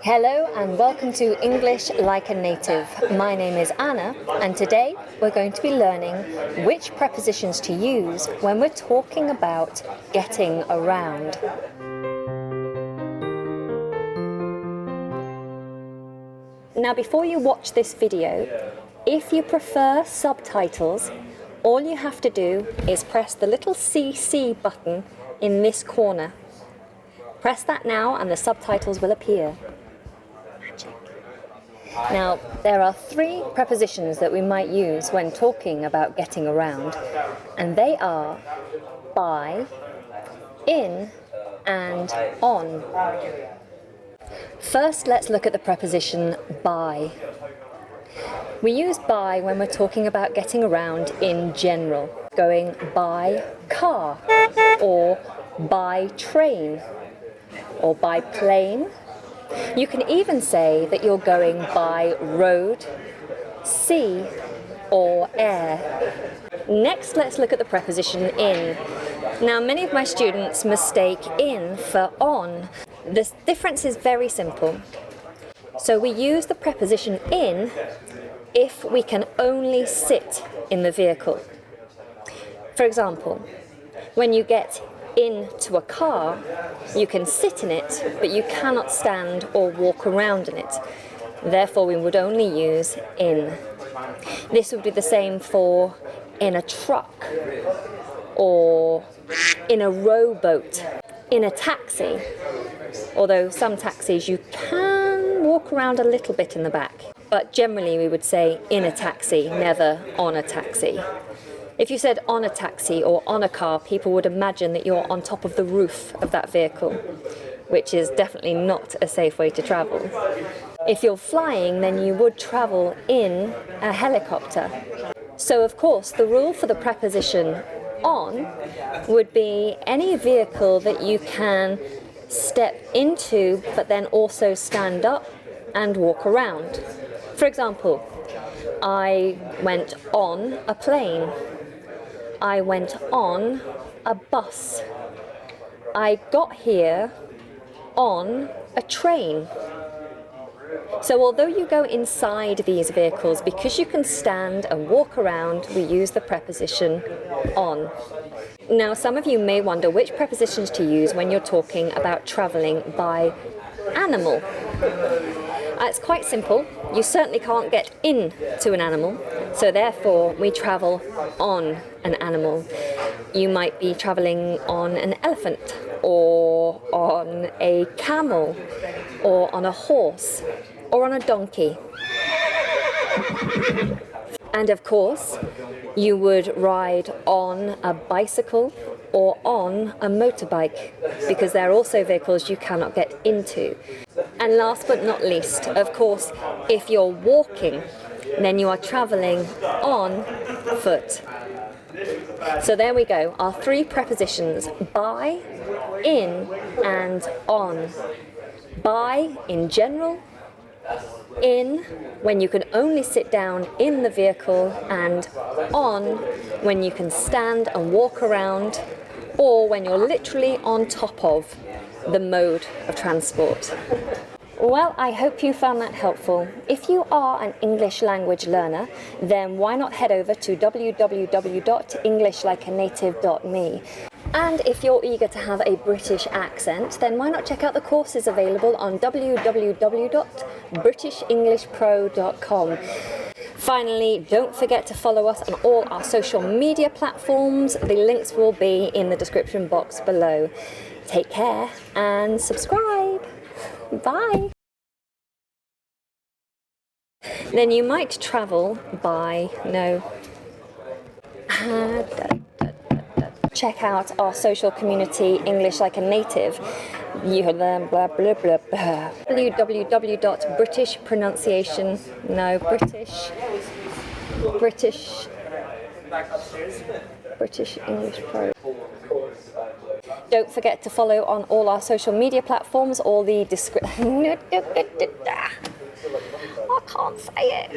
Hello and welcome to English Like a Native. My name is Anna and today we're going to be learning which prepositions to use when we're talking about getting around. Now before you watch this video, if you prefer subtitles, all you have to do is press the little CC button in this corner. Press that now and the subtitles will appear. Magic. Now, there are three prepositions that we might use when talking about getting around, and they are by, in, and on. First, let's look at the preposition by. We use by when we're talking about getting around in general, going by car, or by train, or by plane. You can even say that you're going by road, sea, or air. Next, let's look at the preposition in. Now, many of my students mistake in for on. The difference is very simple. So we use the preposition in if we can only sit in the vehicle. For example, when you get into a car, you can sit in it, but you cannot stand or walk around in it. Therefore, we would only use in. This would be the same for in a truck, or in a rowboat, in a taxi, although some taxis you can walk around a little bit in the back. But generally we would say in a taxi, never on a taxi. If you said on a taxi or on a car, people would imagine that you're on top of the roof of that vehicle, which is definitely not a safe way to travel. If you're flying, then you would travel in a helicopter. So of course, the rule for the preposition on would be any vehicle that you can step into, but then also stand up and walk around. For example, I went on a plane. I went on a bus. I got here on a train. So although you go inside these vehicles, because you can stand and walk around, we use the preposition on. Now, some of you may wonder which prepositions to use when you're talking about travelling by animal. It's quite simple. You certainly can't get into an animal, so therefore we travel on an animal. You might be travelling on an elephant, or on a camel, or on a horse, or on a donkey. And of course, you would ride on a bicycle or on a motorbike, because they're also vehicles you cannot get into. And last but not least, of course, if you're walking, then you are travelling on foot. So there we go, our three prepositions: by, in, and on. By in general, in when you can only sit down in the vehicle, and on when you can stand and walk around, or when you're literally on top of the mode of transport. Well, I hope you found that helpful. If you are an English language learner, then why not head over to www.englishlikeanative.me. And if you're eager to have a British accent, then why not check out the courses available on www.britishenglishpro.com. Finally, don't forget to follow us on all our social media platforms. The links will be in the description box below. Take care and subscribe. Bye. Then you might travel by, check out our social community, English Like a Native. You heard them, blah, blah, blah, blah. www.britishpronunciation, British English Pro. Don't forget to follow on all our social media platforms, all the I can't say it.